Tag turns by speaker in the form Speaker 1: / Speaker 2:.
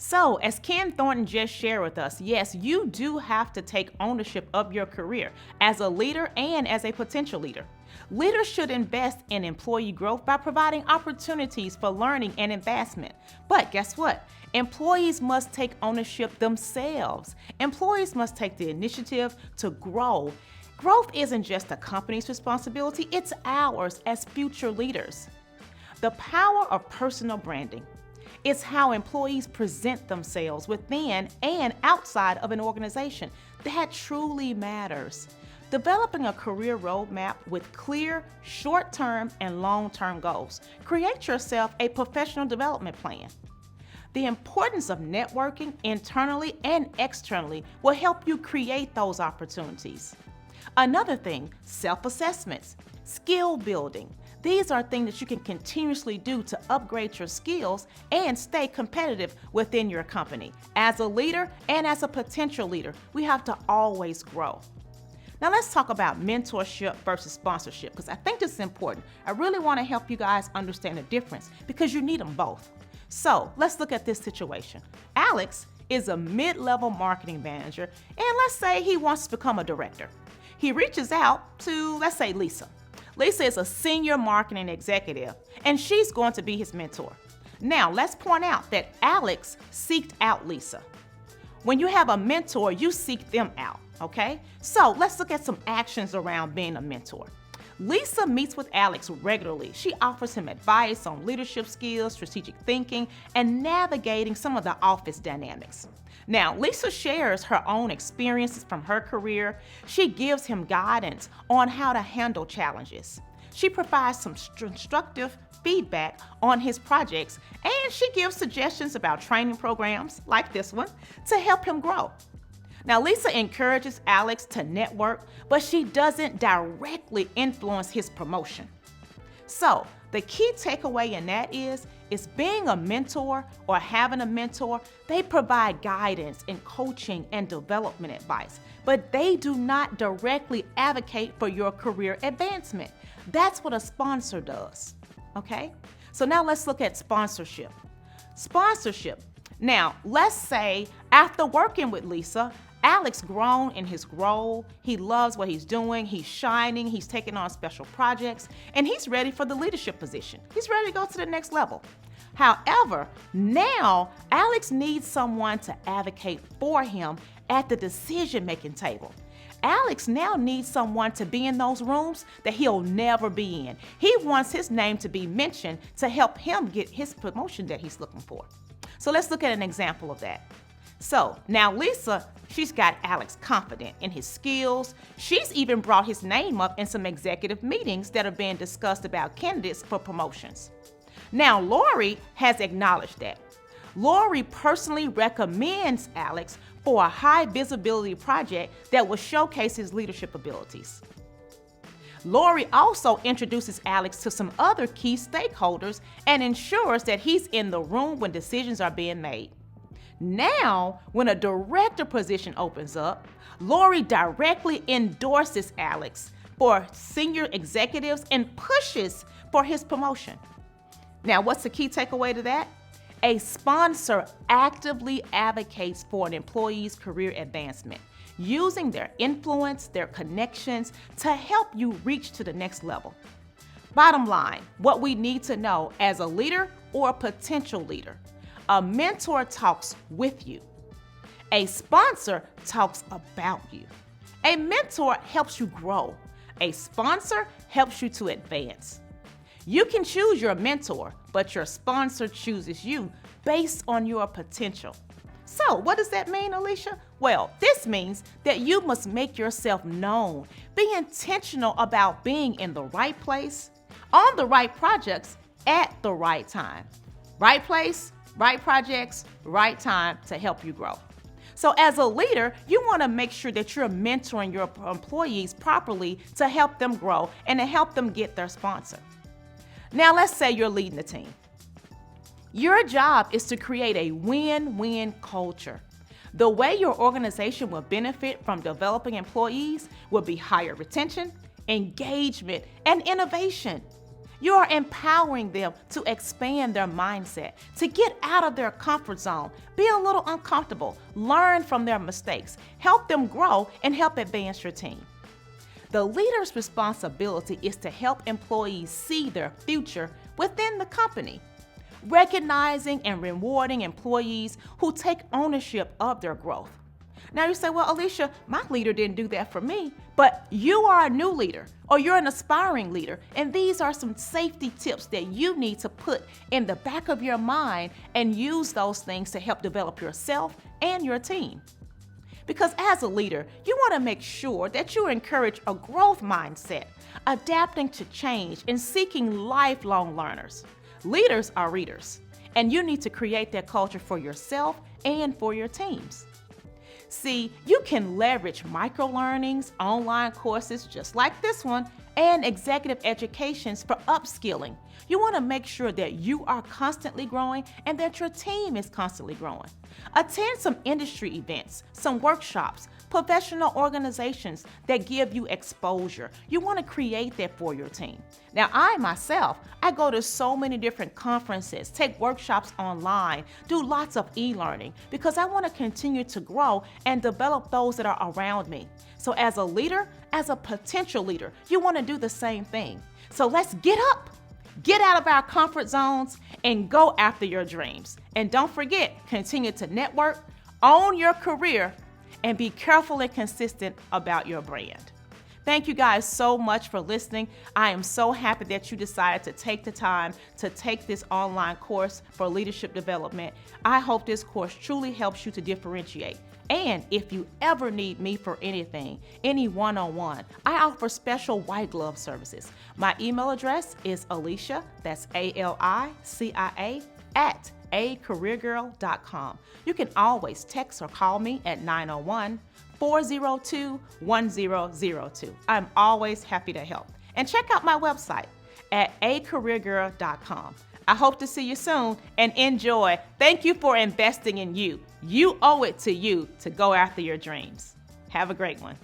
Speaker 1: So, as Ken Thornton just shared with us, yes, you do have to take ownership of your career as a leader and as a potential leader. Leaders should invest in employee growth by providing opportunities for learning and advancement. But guess what? Employees must take ownership themselves. Employees must take the initiative to grow. Growth isn't just the company's responsibility, it's ours as future leaders. The power of personal branding. It's how employees present themselves within and outside of an organization. That truly matters. Developing a career roadmap with clear short-term and long-term goals. Create yourself a professional development plan. The importance of networking internally and externally will help you create those opportunities. Another thing, self-assessments, skill building. These are things that you can continuously do to upgrade your skills and stay competitive within your company. As a leader and as a potential leader, we have to always grow. Now let's talk about mentorship versus sponsorship, because I think this is important. I really want to help you guys understand the difference because you need them both. So let's look at this situation. Alex is a mid-level marketing manager, and let's say he wants to become a director. He reaches out to, let's say, Lisa. Lisa is a senior marketing executive, and she's going to be his mentor. Now, let's point out that Alex seeked out Lisa. When you have a mentor, you seek them out, okay? So let's look at some actions around being a mentor. Lisa meets with Alex regularly. She offers him advice on leadership skills, strategic thinking, and navigating some of the office dynamics. Now, Lisa shares her own experiences from her career. She gives him guidance on how to handle challenges. She provides some constructive feedback on his projects, and she gives suggestions about training programs like this one to help him grow. Now, Lisa encourages Alex to network, but she doesn't directly influence his promotion. So, the key takeaway in that is being a mentor or having a mentor, they provide guidance and coaching and development advice, but they do not directly advocate for your career advancement. That's what a sponsor does, okay? So now let's look at sponsorship. Sponsorship. Now, let's say after working with Lisa, Alex grown in his role, he loves what he's doing, he's shining, he's taking on special projects, and he's ready for the leadership position. He's ready to go to the next level. However, now Alex needs someone to advocate for him at the decision-making table. Alex now needs someone to be in those rooms that he'll never be in. He wants his name to be mentioned to help him get his promotion that he's looking for. So let's look at an example of that. So now Lisa, she's got Alex confident in his skills. She's even brought his name up in some executive meetings that are being discussed about candidates for promotions. Now Lori has acknowledged that. Lori personally recommends Alex for a high visibility project that will showcase his leadership abilities. Lori also introduces Alex to some other key stakeholders and ensures that he's in the room when decisions are being made. Now, when a director position opens up, Lori directly endorses Alex for senior executives and pushes for his promotion. Now, what's the key takeaway to that? A sponsor actively advocates for an employee's career advancement, using their influence, their connections to help you reach to the next level. Bottom line, what we need to know as a leader or a potential leader. A mentor talks with you. A sponsor talks about you. A mentor helps you grow. A sponsor helps you to advance. You can choose your mentor, but your sponsor chooses you based on your potential. So, what does that mean, Alicia? Well, this means that you must make yourself known. Be intentional about being in the right place, on the right projects, at the right time. Right place, right projects, right time to help you grow. So as a leader, you want to make sure that you're mentoring your employees properly to help them grow and to help them get their sponsor. Now let's say you're leading the team. Your job is to create a win-win culture. The way your organization will benefit from developing employees will be higher retention, engagement, and innovation. You are empowering them to expand their mindset, to get out of their comfort zone, be a little uncomfortable, learn from their mistakes, help them grow, and help advance your team. The leader's responsibility is to help employees see their future within the company, recognizing and rewarding employees who take ownership of their growth. Now you say, well, Alicia, my leader didn't do that for me, but you are a new leader or you're an aspiring leader, and these are some safety tips that you need to put in the back of your mind and use those things to help develop yourself and your team. Because as a leader, you want to make sure that you encourage a growth mindset, adapting to change and seeking lifelong learners. Leaders are readers, and you need to create that culture for yourself and for your teams. See, you can leverage micro-learnings, online courses just like this one, and executive educations for upskilling. You want to make sure that you are constantly growing and that your team is constantly growing. Attend some industry events, some workshops, professional organizations that give you exposure. You want to create that for your team. Now, I go to so many different conferences, take workshops online, do lots of e-learning because I want to continue to grow and develop those that are around me. So as a leader, as a potential leader, you want to do the same thing. So let's get up, get out of our comfort zones, and go after your dreams. And don't forget, continue to network, own your career, and be careful and consistent about your brand. Thank you guys so much for listening. I am so happy that you decided to take the time to take this online course for leadership development. I hope this course truly helps you to differentiate. And if you ever need me for anything, any one-on-one, I offer special white glove services. My email address is Alicia, that's ALICIA, at acareergirl.com. You can always text or call me at 901-402-1002. I'm always happy to help. And check out my website at acareergirl.com. I hope to see you soon and enjoy. Thank you for investing in you. You owe it to you to go after your dreams. Have a great one.